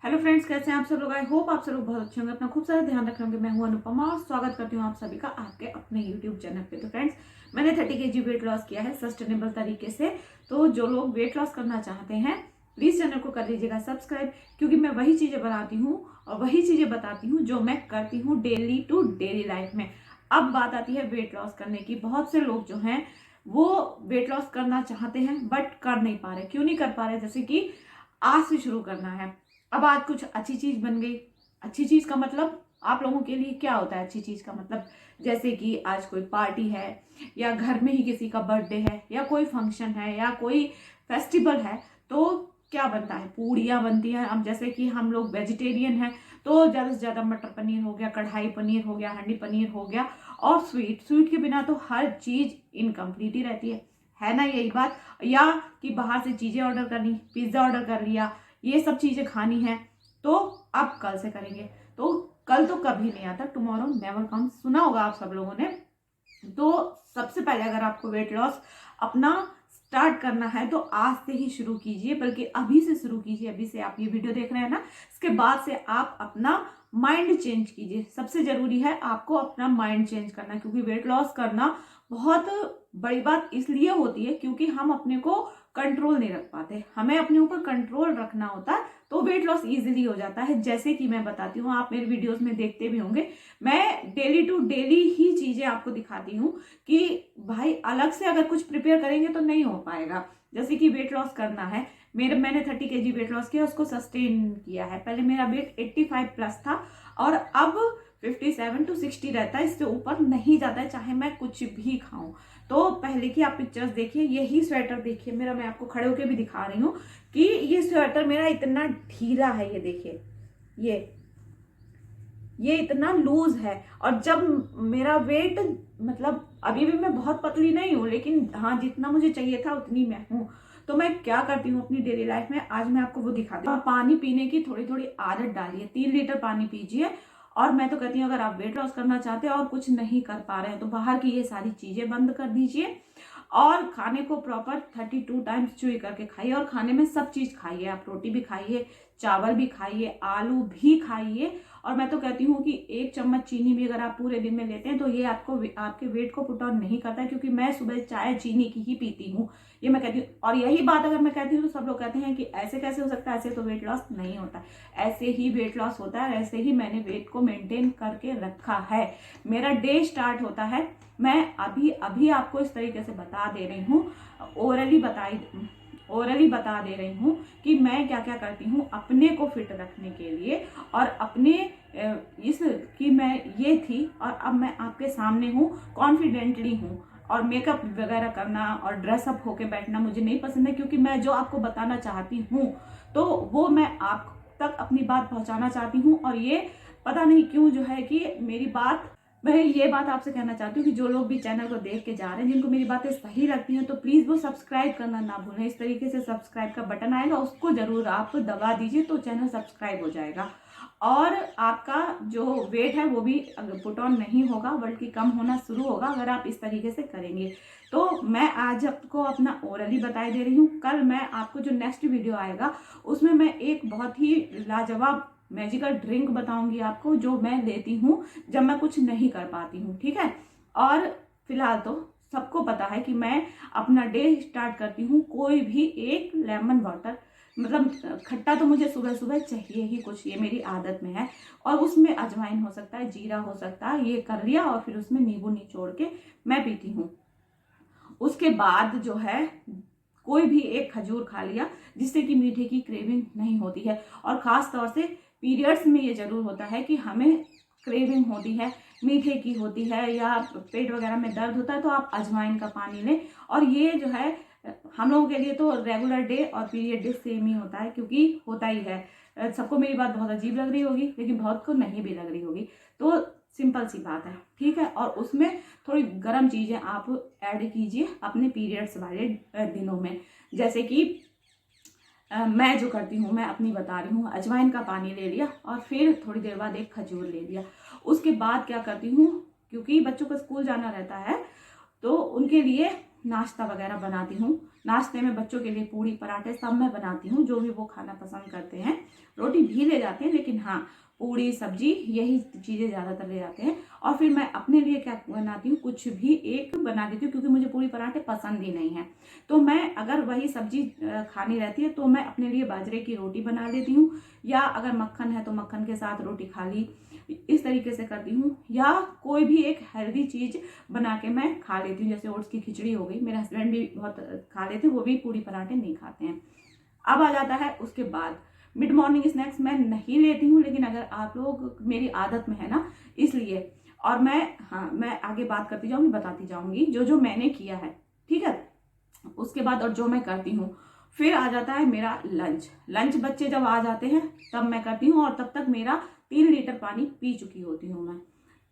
Hello friends, कैसे हैं आप सब लोग। आई होप आप सब लोग बहुत अच्छे होंगे। अपना खूब सारा ध्यान रख रहे होंगे। मैं हूं अनुपमा और स्वागत करती हूं आप सभी का आपके अपने यूट्यूब चैनल पे। तो फ्रेंड्स, मैंने 30 kg वेट लॉस किया है सस्टेनेबल तरीके से। तो जो लोग वेट लॉस करना चाहते हैं प्लीज चैनल को कर लीजिएगा सब्सक्राइब, क्योंकि मैं वही चीजें बनाती हूँ और वही चीजें बताती हूँ जो मैं करती हूँ डेली टू डेली लाइफ में। अब बात आती है वेट लॉस करने की। बहुत से लोग जो हैं वो वेट लॉस करना चाहते हैं बट कर नहीं पा रहे। क्यों नहीं कर पा रहे? जैसे कि आज से शुरू करना है। अब आज कुछ अच्छी चीज बन गई। अच्छी चीज का मतलब आप लोगों के लिए क्या होता है? अच्छी चीज का मतलब जैसे कि आज कोई पार्टी है या घर में ही किसी का बर्थडे है या कोई फंक्शन है या कोई फेस्टिवल है, तो क्या बनता है? पूड़ियाँ बनती हैं। अब जैसे कि हम लोग वेजिटेरियन हैं तो ज्यादा से ज्यादा मटर पनीर हो गया, कढ़ाई पनीर हो गया, हंडी पनीर हो गया। और स्वीट के बिना तो हर चीज इनकम्प्लीट ही रहती है ना? यही बात। या कि बाहर से चीजें ऑर्डर करनी, पिज्जा ऑर्डर कर लिया, ये सब चीजें खानी है तो अब कल से करेंगे। तो कल तो कभी नहीं आता, टुमारो नेवर कम्स, सुना होगा आप सब लोगों ने। तो सबसे पहले अगर आपको वेट लॉस अपना स्टार्ट करना है तो आज से ही शुरू कीजिए, बल्कि अभी से शुरू कीजिए। अभी से आप ये वीडियो देख रहे हैं ना, इसके बाद से आप अपना माइंड चेंज कीजिए। सबसे जरूरी है आपको अपना माइंड चेंज करना, क्योंकि वेट लॉस करना बहुत बड़ी बात इसलिए होती है क्योंकि हम अपने को कंट्रोल नहीं रख पाते। हमें अपने ऊपर कंट्रोल रखना होता है तो वेट लॉस इजीली हो जाता है। जैसे कि मैं बताती हूँ, आप मेरे वीडियोस में देखते भी होंगे, मैं डेली टू डेली ही चीजें आपको दिखाती हूँ कि भाई अलग से अगर कुछ प्रिपेयर करेंगे तो नहीं हो पाएगा। जैसे कि वेट लॉस करना है, मैंने 30 kg वेट लॉस किया, उसको सस्टेन किया है। पहले मेरा वेट 85 प्लस था और अब 57 to 60 रहता है। इससे ऊपर नहीं जाता है चाहे मैं कुछ भी खाऊं। तो पहले की आप पिक्चर्स देखिए, यही स्वेटर देखिए मेरा, मैं आपको खड़े होकर भी दिखा रही हूँ कि ये स्वेटर मेरा इतना ढीला है। ये देखिए, ये इतना लूज है। और जब मेरा वेट, मतलब अभी भी मैं बहुत पतली नहीं हूँ, लेकिन हाँ जितना मुझे चाहिए था उतनी मैं हूँ। तो मैं क्या करती हूँ अपनी डेली लाइफ में, आज मैं आपको वो दिखाती हूँ। पानी पीने की थोड़ी थोड़ी आदत डालिए, 3 लीटर पानी पीजिए। और मैं तो कहती हूँ अगर आप वेट लॉस करना चाहते हैं और कुछ नहीं कर पा रहे हैं तो बाहर की ये सारी चीजें बंद कर दीजिए और खाने को प्रॉपर 32 टाइम्स च्यूई करके खाइए। और खाने में सब चीज खाइए, आप रोटी भी खाइए, चावल भी खाइए, आलू भी खाइए। और मैं तो कहती हूँ कि 1 चम्मच चीनी भी अगर आप पूरे दिन में लेते हैं तो ये आपके वेट को पुट ऑन नहीं करता है, क्योंकि मैं सुबह चाय चीनी की ही पीती हूँ। ये मैं कहती हूँ। और यही बात अगर मैं कहती हूँ तो सब लोग कहते हैं कि ऐसे कैसे हो सकता है, ऐसे तो वेट लॉस नहीं होता। ऐसे ही वेट लॉस होता है, ऐसे ही मैंने वेट को मेंटेन करके रखा है। मेरा डे स्टार्ट होता है, मैं अभी अभी आपको इस तरीके से बता दे रही हूँ, ओरली बता दे रही हूँ कि मैं क्या क्या करती हूँ अपने को फिट रखने के लिए। और अपने इस कि मैं ये थी और अब मैं आपके सामने हूँ, कॉन्फिडेंटली हूँ। और मेकअप वगैरह करना और ड्रेसअप होके बैठना मुझे नहीं पसंद है, क्योंकि मैं जो आपको बताना चाहती हूँ तो वो मैं आप तक अपनी बात पहुंचाना चाहती हूँ। और ये पता नहीं क्यों जो है कि मेरी बात, मैं ये बात आपसे कहना चाहती हूँ कि जो लोग भी चैनल को देख के जा रहे हैं, जिनको मेरी बातें सही लगती हैं, तो प्लीज वो सब्सक्राइब करना ना भूलें। इस तरीके से सब्सक्राइब का बटन आएगा, उसको जरूर आप दबा दीजिए तो चैनल सब्सक्राइब हो जाएगा। और आपका जो वेट है वो भी पुट ऑन नहीं होगा, बल्कि कम होना शुरू होगा अगर आप इस तरीके से करेंगे। तो मैं आज आपको अपना ओरली बताई दे रही हूँ। कल मैं आपको जो नेक्स्ट वीडियो आएगा उसमें मैं एक बहुत ही लाजवाब मैजिकल ड्रिंक बताऊंगी आपको, जो मैं लेती हूँ जब मैं कुछ नहीं कर पाती हूँ। ठीक है। और फिलहाल तो सबको पता है कि मैं अपना डे स्टार्ट करती हूँ कोई भी एक लेमन वाटर, मतलब खट्टा तो मुझे सुबह सुबह चाहिए ही कुछ, ये मेरी आदत में है। और उसमें अजवाइन हो सकता है, जीरा हो सकता है, ये कर लिया और फिर उसमें नींबू निचोड़ के मैं पीती हूँ। उसके बाद जो है कोई भी एक खजूर खा लिया, जिससे कि मीठे की क्रेविंग नहीं होती है। और खास तौर से पीरियड्स में ये जरूर होता है कि हमें क्रेविंग होती है, मीठे की होती है या पेट वगैरह में दर्द होता है, तो आप अजवाइन का पानी लें। और ये जो है हम लोगों के लिए तो रेगुलर डे और पीरियड डे सेम ही होता है, क्योंकि होता ही है। सबको मेरी बात बहुत अजीब लग रही होगी, लेकिन बहुत को नहीं भी लग रही होगी। तो सिंपल सी बात है, ठीक है। और उसमें थोड़ी गर्म चीजें आप ऐड कीजिए अपने पीरियड्स वाले दिनों में। जैसे कि मैं जो करती हूँ, मैं अपनी बता रही हूँ, अजवाइन का पानी ले लिया और फिर थोड़ी देर बाद एक खजूर ले लिया। उसके बाद क्या करती हूँ, क्योंकि बच्चों को स्कूल जाना रहता है तो उनके लिए नाश्ता वगैरह बनाती हूँ। नाश्ते में बच्चों के लिए पूड़ी पराठे सब मैं बनाती हूँ, जो भी वो खाना पसंद करते हैं। रोटी भी ले जाते हैं, लेकिन हाँ पूड़ी सब्जी यही चीज़ें ज़्यादातर ले जाते हैं। और फिर मैं अपने लिए क्या बनाती हूँ, कुछ भी एक बना देती हूँ, क्योंकि मुझे पूड़ी पराठे पसंद ही नहीं है। तो मैं अगर वही सब्जी खानी रहती है तो मैं अपने लिए बाजरे की रोटी बना लेती हूँ, या अगर मक्खन है तो मक्खन के साथ रोटी खा ली, इस तरीके से करती हूँ। या कोई भी एक हेल्दी चीज बना के मैं खा लेती हूँ, जैसे ओट्स की खिचड़ी हो गई, मेरे हस्बैंड भी बहुत खा लेते हैं, वो भी पूड़ी पराठे नहीं खाते हैं। अब आ जाता है उसके बाद मिड मॉर्निंग स्नैक्स मैं नहीं लेती हूँ, लेकिन अगर आप लोग मेरी आदत में है ना, इसलिए। और मैं आगे बात करती जाऊंगी, बताती जाऊंगी जो जो मैंने किया है, ठीक है। उसके बाद और जो मैं करती हूँ, फिर आ जाता है मेरा लंच। लंच बच्चे जब आ जाते हैं तब मैं करती हूँ, और तब तक मेरा 3 लीटर पानी पी चुकी होती हूँ मैं।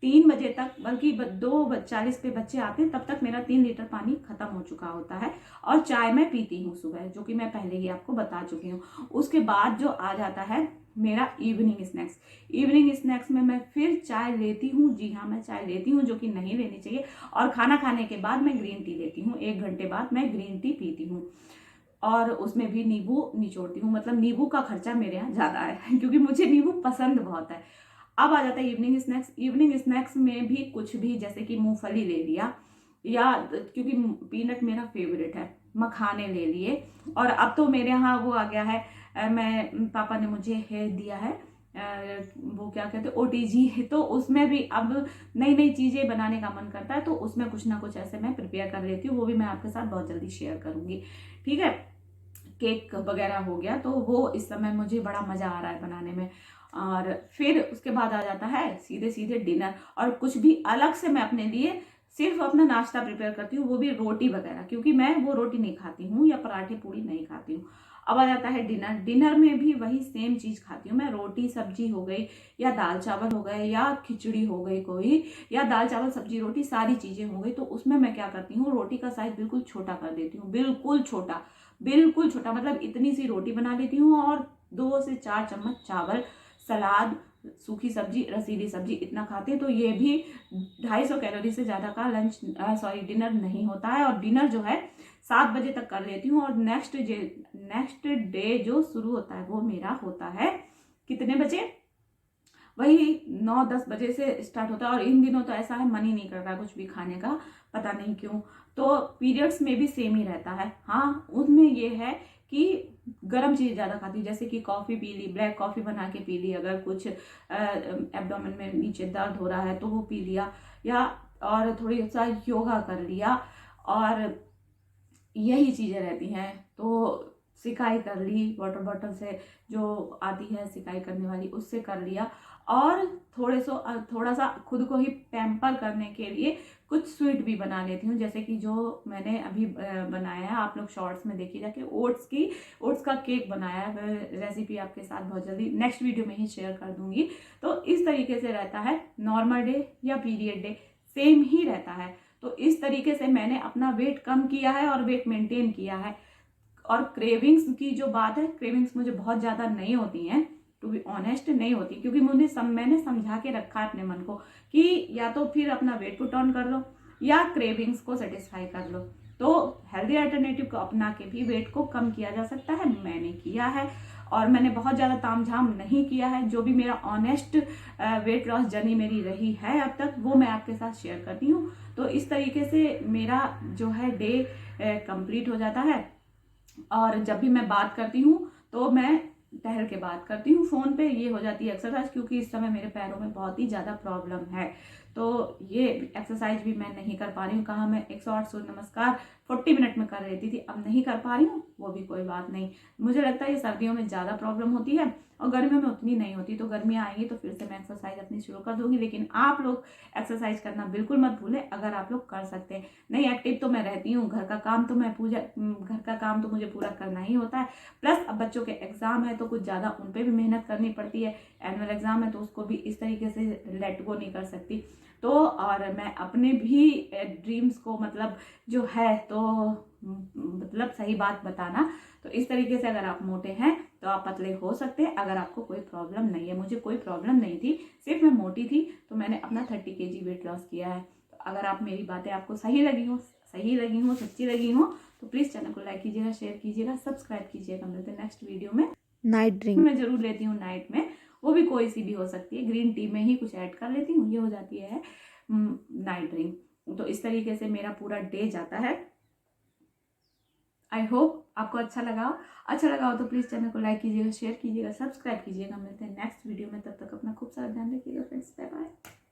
3 बजे तक, बल्कि 2:40 पे बच्चे आते हैं तब तक मेरा 3 लीटर पानी खत्म हो चुका होता है। और चाय मैं पीती हूँ सुबह, जो कि मैं पहले ही आपको बता चुकी हूँ। उसके बाद जो आ जाता है मेरा इवनिंग स्नैक्स। इवनिंग स्नैक्स में मैं फिर चाय लेती हूँ, जी हाँ मैं चाय लेती हूँ, जो कि नहीं लेनी चाहिए। और खाना खाने के बाद मैं ग्रीन टी लेती हूँ, 1 घंटे बाद मैं ग्रीन टी पीती हूँ। और उसमें भी नींबू निचोड़ती हूँ, मतलब नींबू का खर्चा मेरे यहाँ ज्यादा है क्योंकि मुझे नींबू पसंद बहुत है। अब आ जाता है इवनिंग स्नैक्स। इवनिंग स्नैक्स में भी कुछ भी, जैसे कि मूंगफली ले लिया, या क्योंकि पीनट मेरा फेवरेट है, मखाने ले लिए। और अब तो मेरे यहाँ वो आ गया है, मैं पापा ने मुझे है दिया है, वो क्या कहते हैं, OTG, तो उसमें भी अब नई नई चीजें बनाने का मन करता है, तो उसमें कुछ ना कुछ ऐसे मैं प्रिपेयर कर लेती हूँ, वो भी मैं आपके साथ बहुत जल्दी शेयर करूंगी, ठीक है। केक वगैरह हो गया, तो वो इस समय मुझे बड़ा मजा आ रहा है बनाने में। और फिर उसके बाद आ जाता है सीधे सीधे डिनर। और कुछ भी अलग से मैं अपने लिए सिर्फ अपना नाश्ता प्रिपेयर करती हूँ, वो भी रोटी वगैरह, क्योंकि मैं वो रोटी नहीं खाती हूँ, या पराठे पूड़ी नहीं खाती हूँ। अब आ जाता है डिनर। डिनर में भी वही सेम चीज खाती हूँ मैं, रोटी सब्जी हो गई, या दाल चावल हो गए, या खिचड़ी हो गई कोई, या दाल चावल सब्जी रोटी सारी चीजें हो गई। तो उसमें मैं क्या करती हूँ, रोटी का साइज बिल्कुल छोटा कर देती हूँ, बिल्कुल छोटा, बिल्कुल छोटा, मतलब इतनी सी रोटी बना लेती हूँ, और 2 से 4 चम्मच चावल, सलाद, सूखी सब्जी, रसीली सब्जी, इतना खाते हैं। तो ये भी 250 कैलोरी से ज्यादा का लंच, सॉरी डिनर नहीं होता है। और डिनर जो है 7 बजे तक कर लेती हूँ। और नेक्स्ट डे जो शुरू होता है वो मेरा होता है कितने बजे, वही 9-10 बजे से स्टार्ट होता है। और इन दिनों तो ऐसा है, मन ही नहीं करता कुछ भी खाने का, पता नहीं क्यों। तो पीरियड्स में भी सेम ही रहता है। हाँ उनमें ये है कि गर्म चीज ज्यादा खाती हूँ, जैसे कि कॉफी पी ली, ब्लैक कॉफी बना के पी ली, अगर कुछ एब्डोमेन में नीचे दर्द हो रहा है तो वो पी लिया, या और थोड़ी सा योगा कर लिया, और यही चीजें रहती हैं। तो सिकाई कर ली, वाटर बॉटल से जो आती है सिकाई करने वाली, उससे कर लिया। और थोड़ा सा खुद को ही पैम्पर करने के लिए कुछ स्वीट भी बना लेती हूँ, जैसे कि जो मैंने अभी बनाया है, आप लोग शॉर्ट्स में देखिए जाके, ओट्स का केक बनाया है। रेसिपी आपके साथ बहुत जल्दी नेक्स्ट वीडियो में ही शेयर कर दूंगी। तो इस तरीके से रहता है, नॉर्मल डे या पीरियड डे सेम ही रहता है। तो इस तरीके से मैंने अपना वेट कम किया है और वेट मेंटेन किया है। और क्रेविंग्स की जो बात है, क्रेविंग्स मुझे बहुत ज्यादा नहीं होती हैं, टू बी ऑनेस्ट नहीं होती, क्योंकि मैंने समझा के रखा है अपने मन को कि या तो फिर अपना वेट पुट ऑन कर लो, या क्रेविंग्स को सेटिस्फाई कर लो। तो हेल्दी अल्टरनेटिव को अपना के भी वेट को कम किया जा सकता है, मैंने किया है। और मैंने बहुत ज्यादा तामझाम नहीं किया है, जो भी मेरा ऑनेस्ट वेट लॉस जर्नी मेरी रही है अब तक, वो मैं आपके साथ शेयर करती हूँ। तो इस तरीके से मेरा जो है डे कंप्लीट हो जाता है। और जब भी मैं बात करती हूँ तो मैं ठहर के बात करती हूँ फोन पे, ये हो जाती है एक्सरसाइज, क्योंकि इस समय मेरे पैरों में बहुत ही ज्यादा प्रॉब्लम है। तो ये एक्सरसाइज भी मैं नहीं कर पा रही हूँ। कहाँ मैं 108 सूर्य नमस्कार 40 मिनट में कर लेती थी, अब नहीं कर पा रही हूँ, वो भी कोई बात नहीं। मुझे लगता है ये सर्दियों में ज्यादा प्रॉब्लम होती है, और गर्मियों में उतनी नहीं होती। तो गर्मियाँ आएंगी तो फिर से मैं एक्सरसाइज अपनी शुरू कर दूंगी। लेकिन आप लोग एक्सरसाइज करना बिल्कुल मत भूलें, अगर आप लोग कर सकते हैं। नहीं, एक्टिव तो मैं रहती हूँ, घर का काम तो मुझे पूरा करना ही होता है। प्लस अब बच्चों के एग्जाम है तो कुछ ज्यादा उन पे भी मेहनत करनी पड़ती है। एनुअल एग्जाम है तो उसको भी इस तरीके से लेट गो नहीं कर सकती। तो और मैं अपने भी ड्रीम्स को, मतलब जो है तो मतलब सही बात बताना, तो इस तरीके से अगर आप मोटे हैं तो आप पतले हो सकते हैं, अगर आपको कोई प्रॉब्लम नहीं है। मुझे कोई प्रॉब्लम नहीं थी, सिर्फ मैं मोटी थी, तो मैंने अपना 30 kg वेट लॉस किया है। तो अगर आप मेरी बातें आपको सही लगी हो, सही लगी हो, सच्ची लगी हो तो प्लीज़ चैनल को लाइक कीजिएगा, शेयर कीजिएगा, सब्सक्राइब कीजिएगा। मिलते हैं नेक्स्ट वीडियो में। नाइट ड्रिंक मैं जरूर लेती हूँ नाइट में, वो भी कोई सी भी हो सकती है, ग्रीन टी में ही कुछ ऐड कर लेती हूँ, ये हो जाती है नाइट ड्रिंक। तो इस तरीके से मेरा पूरा डे जाता है। आई होप आपको अच्छा लगा हो तो प्लीज़ चैनल को लाइक कीजिएगा, शेयर कीजिएगा, सब्सक्राइब कीजिएगा। मिलते हैं नेक्स्ट वीडियो में, तब तक अपना खूब सारा ध्यान रखिएगा फ्रेंड्स। Bye bye.